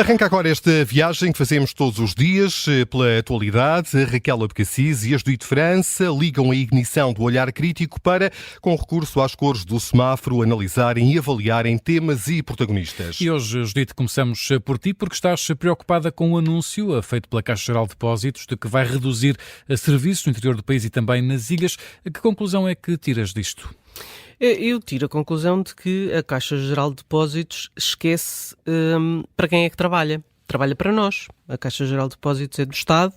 Arranca agora esta viagem que fazemos todos os dias pela atualidade. A Raquel Abcacis e as do IT França ligam a ignição do olhar crítico para, com recurso às cores do semáforo, analisarem e avaliarem temas e protagonistas. E hoje, Judite, começamos por ti, porque estás preocupada com o anúncio feito pela Caixa Geral de Depósitos de que vai reduzir serviços no interior do país e também nas ilhas. Que conclusão é que tiras disto? Eu tiro a conclusão de que a Caixa Geral de Depósitos esquece para quem é que trabalha. Trabalha para nós. A Caixa Geral de Depósitos é do Estado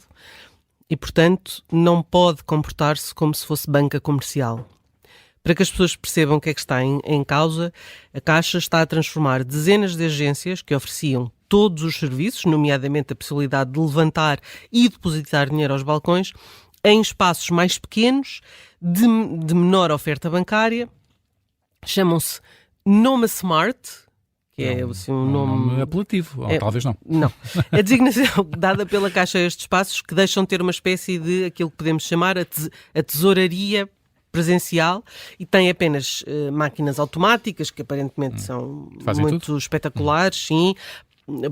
e, portanto, não pode comportar-se como se fosse banca comercial. Para que as pessoas percebam o que é que está em causa, a Caixa está a transformar dezenas de agências que ofereciam todos os serviços, nomeadamente a possibilidade de levantar e depositar dinheiro aos balcões, em espaços mais pequenos, de menor oferta bancária. Chamam-se Noma Smart, que é assim, um nome apelativo, ou talvez não. Não. A designação dada pela Caixa a estes espaços que deixam de ter uma espécie de aquilo que podemos chamar a tesouraria presencial e tem apenas máquinas automáticas, que aparentemente são muito espetaculares, sim.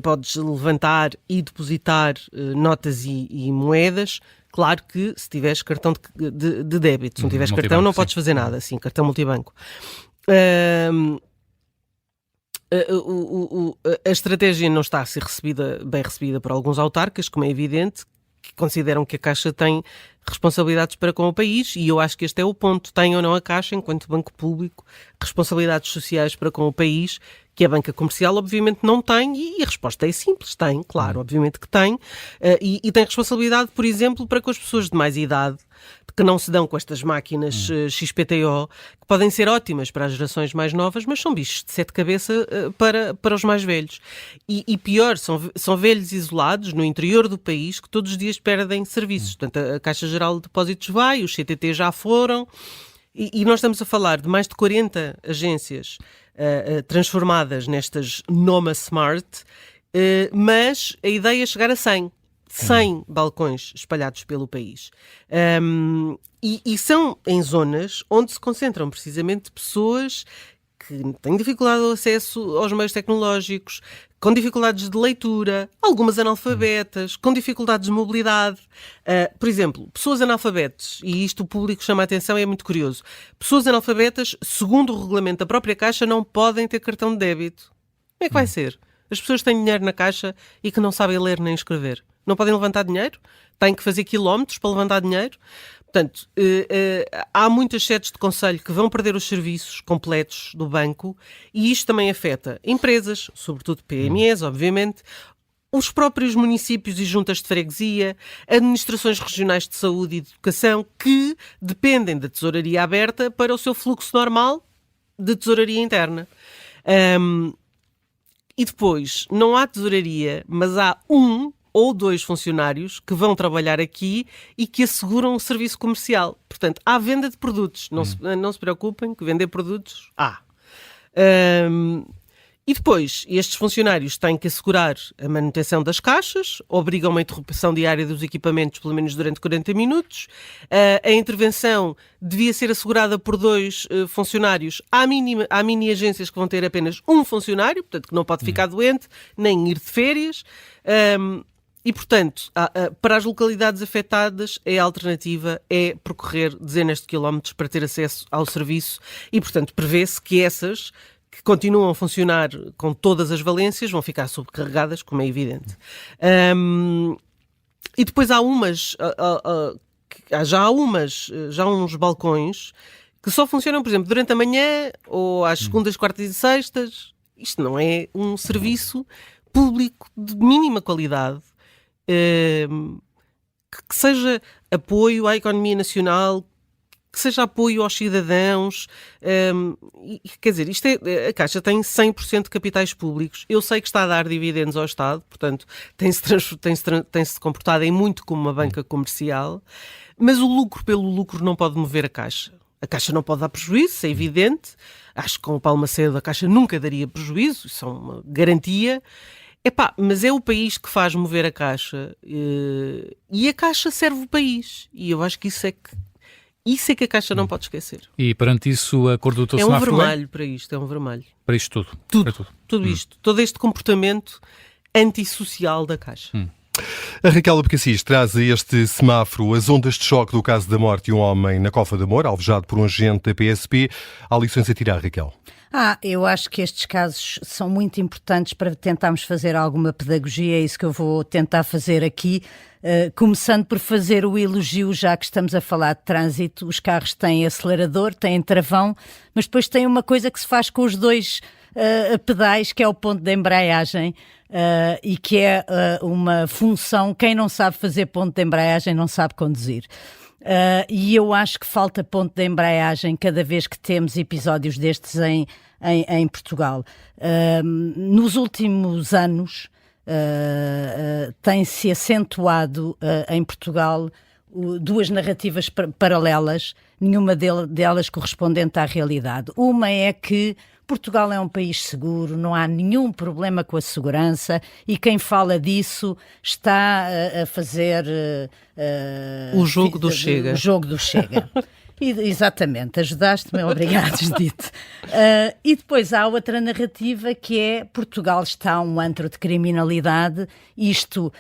Podes levantar e depositar notas e moedas. Claro que se tiveres cartão de débito, se não tiveres cartão não podes fazer nada, sim, cartão multibanco. A estratégia não está a ser bem recebida por alguns autarcas, como é evidente, que consideram que a Caixa tem responsabilidades para com o país, e eu acho que este é o ponto. Tem ou não a Caixa, enquanto banco público, responsabilidades sociais para com o país, que a banca comercial obviamente não tem, e a resposta é simples, tem, claro, obviamente que tem, e tem responsabilidade, por exemplo, para com as pessoas de mais idade, que não se dão com estas máquinas XPTO, que podem ser ótimas para as gerações mais novas, mas são bichos de sete cabeças para os mais velhos. E pior, são velhos isolados no interior do país que todos os dias perdem serviços. Portanto, a Caixa Geral de Depósitos vai, os CTT já foram, e nós estamos a falar de mais de 40 agências transformadas nestas Noma Smart, mas a ideia é chegar a 100 balcões espalhados pelo país. E são em zonas onde se concentram precisamente pessoas que têm dificuldade de acesso aos meios tecnológicos, com dificuldades de leitura, algumas analfabetas, com dificuldades de mobilidade. Por exemplo, pessoas analfabetas, e isto o público chama a atenção e é muito curioso, pessoas analfabetas, segundo o regulamento da própria Caixa, não podem ter cartão de débito. Como é que vai ser? As pessoas têm dinheiro na Caixa e que não sabem ler nem escrever. Não podem levantar dinheiro? Têm que fazer quilómetros para levantar dinheiro? Portanto, há muitas sedes de conselho que vão perder os serviços completos do banco, e isto também afeta empresas, sobretudo PMEs, obviamente, os próprios municípios e juntas de freguesia, administrações regionais de saúde e de educação, que dependem da tesouraria aberta para o seu fluxo normal de tesouraria interna. E depois, não há tesouraria, mas há 1 ou 2 funcionários que vão trabalhar aqui e que asseguram o serviço comercial. Portanto, há venda de produtos. Não se preocupem, que vender produtos há. E depois, estes funcionários têm que assegurar a manutenção das caixas, obrigam uma interrupção diária dos equipamentos pelo menos durante 40 minutos. A intervenção devia ser assegurada por 2 funcionários. Há mini agências que vão ter apenas 1 funcionário, portanto que não pode ficar doente, nem ir de férias. E, portanto, para as localidades afetadas, a alternativa é percorrer dezenas de quilómetros para ter acesso ao serviço e, portanto, prevê-se que essas que continuam a funcionar com todas as valências vão ficar sobrecarregadas, como é evidente. E depois há já uns balcões que só funcionam, por exemplo, durante a manhã ou às segundas, quartas e sextas. Isto não é um serviço público de mínima qualidade, que seja apoio à economia nacional, que seja apoio aos cidadãos. Quer dizer, a Caixa tem 100% de capitais públicos. Eu sei que está a dar dividendos ao Estado, portanto tem-se comportado em muito como uma banca comercial, mas o lucro pelo lucro não pode mover a Caixa. A Caixa não pode dar prejuízo, é evidente. Acho que com o Paulo Macedo a Caixa nunca daria prejuízo, isso é uma garantia. Mas é o país que faz mover a Caixa, e a Caixa serve o país, e eu acho que isso é que a Caixa não pode esquecer. E perante isso a cor do teu semáforo é um vermelho para isto, é um vermelho. Para isto tudo? Tudo isto, todo este comportamento antissocial da Caixa. A Raquel Abcacis traz a este semáforo as ondas de choque do caso da morte de um homem na Cofa da Moura, alvejado por um agente da PSP. Há lições a tirar, Raquel? Eu acho que estes casos são muito importantes para tentarmos fazer alguma pedagogia, é isso que eu vou tentar fazer aqui, começando por fazer o elogio, já que estamos a falar de trânsito. Os carros têm acelerador, têm travão, mas depois tem uma coisa que se faz com os dois pedais, que é o ponto de embreagem, e que é uma função, quem não sabe fazer ponto de embreagem não sabe conduzir. E eu acho que falta ponto de embreagem cada vez que temos episódios destes em Portugal. Nos últimos anos tem-se acentuado em Portugal duas narrativas paralelas, nenhuma delas correspondente à realidade. Uma é que Portugal é um país seguro, não há nenhum problema com a segurança, e quem fala disso está a fazer o jogo do Chega. O jogo do Chega. Exatamente, ajudaste-me, obrigado, Judite. E depois há outra narrativa que é: Portugal está um antro de criminalidade, isto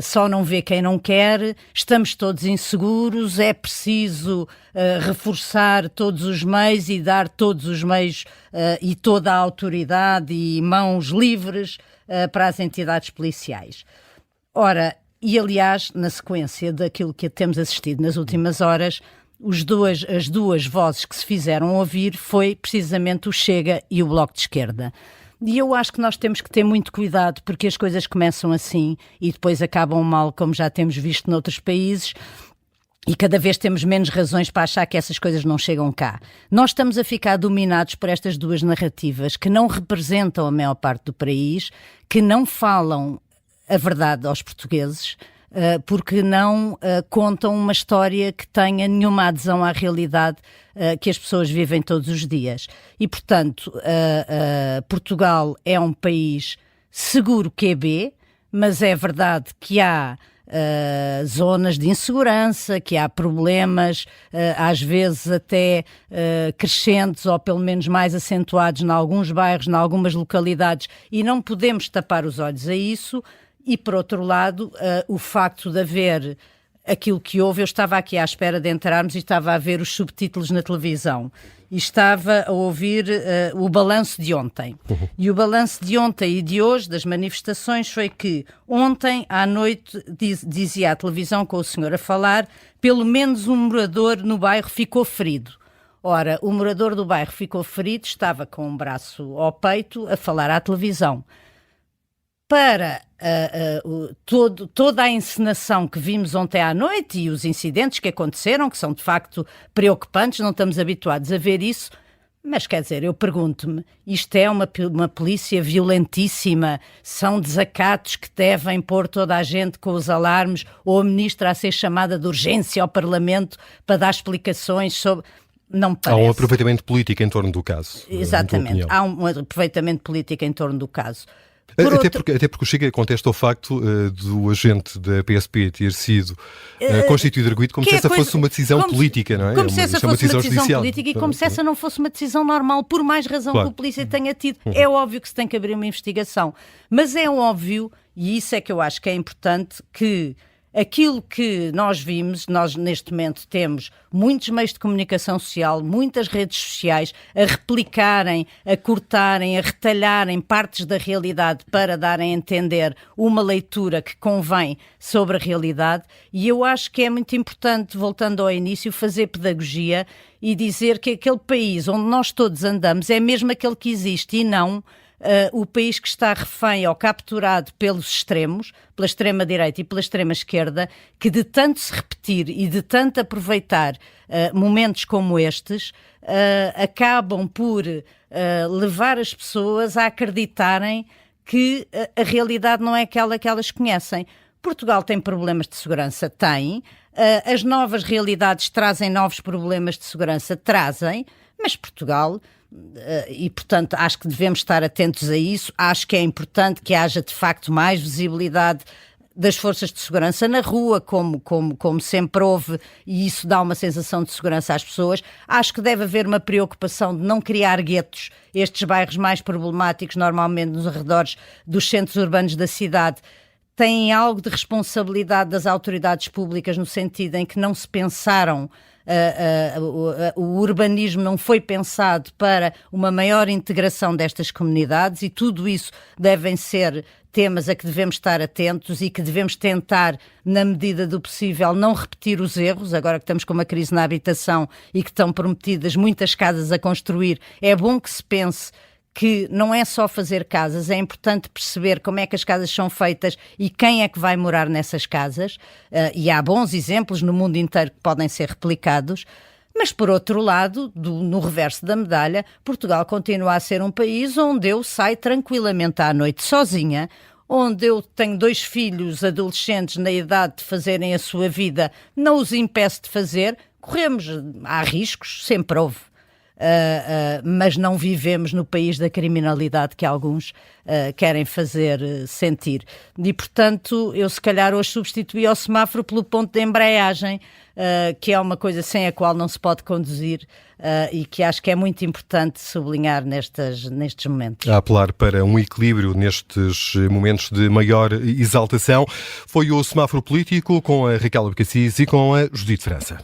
só não vê quem não quer, estamos todos inseguros, é preciso reforçar todos os meios e dar todos os meios e toda a autoridade e mãos livres para as entidades policiais. Ora, e aliás, na sequência daquilo que temos assistido nas últimas horas, as duas vozes que se fizeram ouvir foi precisamente o Chega e o Bloco de Esquerda. E eu acho que nós temos que ter muito cuidado, porque as coisas começam assim e depois acabam mal, como já temos visto noutros países, e cada vez temos menos razões para achar que essas coisas não chegam cá. Nós estamos a ficar dominados por estas duas narrativas que não representam a maior parte do país, que não falam a verdade aos portugueses, porque não contam uma história que tenha nenhuma adesão à realidade que as pessoas vivem todos os dias. E, portanto, Portugal é um país seguro QB, mas é verdade que há zonas de insegurança, que há problemas, às vezes até crescentes ou pelo menos mais acentuados em alguns bairros, em algumas localidades, e não podemos tapar os olhos a isso. E, por outro lado, o facto de haver aquilo que houve, eu estava aqui à espera de entrarmos e estava a ver os subtítulos na televisão e estava a ouvir o balanço de ontem. E o balanço de ontem e de hoje, das manifestações, foi que ontem à noite, dizia a televisão com o senhor a falar, pelo menos um morador no bairro ficou ferido. Ora, o morador do bairro ficou ferido, estava com um braço ao peito a falar à televisão. Para toda a encenação que vimos ontem à noite e os incidentes que aconteceram, que são de facto preocupantes, não estamos habituados a ver isso, mas quer dizer, eu pergunto-me, isto é uma polícia violentíssima, são desacatos que devem pôr toda a gente com os alarmes, ou a ministra a ser chamada de urgência ao Parlamento para dar explicações sobre... Não me parece. Há um aproveitamento político em torno do caso. Exatamente, há um aproveitamento político em torno do caso. Até porque o Chega contesta o facto do agente da PSP ter sido constituído arguido como se essa fosse uma decisão política, não é? Como se essa fosse uma decisão judicial. Política e como se essa não fosse uma decisão normal, por mais razão que a polícia tenha tido. É óbvio que se tem que abrir uma investigação, mas é óbvio, e isso é que eu acho que é importante, que aquilo que nós vimos, nós neste momento temos muitos meios de comunicação social, muitas redes sociais a replicarem, a cortarem, a retalharem partes da realidade para darem a entender uma leitura que convém sobre a realidade, e eu acho que é muito importante, voltando ao início, fazer pedagogia e dizer que aquele país onde nós todos andamos é mesmo aquele que existe e não o país que está refém ou capturado pelos extremos, pela extrema-direita e pela extrema-esquerda, que de tanto se repetir e de tanto aproveitar momentos como estes, acabam por levar as pessoas a acreditarem que a realidade não é aquela que elas conhecem. Portugal tem problemas de segurança? Tem. As novas realidades trazem novos problemas de segurança? Trazem. Mas Portugal... e portanto acho que devemos estar atentos a isso, acho que é importante que haja de facto mais visibilidade das forças de segurança na rua, como sempre houve, e isso dá uma sensação de segurança às pessoas. Acho que deve haver uma preocupação de não criar guetos. Estes bairros mais problemáticos, normalmente nos arredores dos centros urbanos da cidade, têm algo de responsabilidade das autoridades públicas no sentido em que não se pensaram, o urbanismo não foi pensado para uma maior integração destas comunidades, e tudo isso devem ser temas a que devemos estar atentos e que devemos tentar, na medida do possível, não repetir os erros. Agora que estamos com uma crise na habitação e que estão prometidas muitas casas a construir, é bom que se pense que não é só fazer casas, é importante perceber como é que as casas são feitas e quem é que vai morar nessas casas, e há bons exemplos no mundo inteiro que podem ser replicados. Mas, por outro lado, no reverso da medalha, Portugal continua a ser um país onde eu saio tranquilamente à noite sozinha, onde eu tenho 2 filhos adolescentes na idade de fazerem a sua vida, não os impeço de fazer, há riscos, sempre houve. Mas não vivemos no país da criminalidade que alguns querem fazer sentir. E, portanto, eu se calhar hoje substituí ao semáforo pelo ponto de embreagem, que é uma coisa sem a qual não se pode conduzir, e que acho que é muito importante sublinhar nestes momentos. A apelar para um equilíbrio nestes momentos de maior exaltação foi o semáforo político com a Raquel Abcacis e com a Judite França.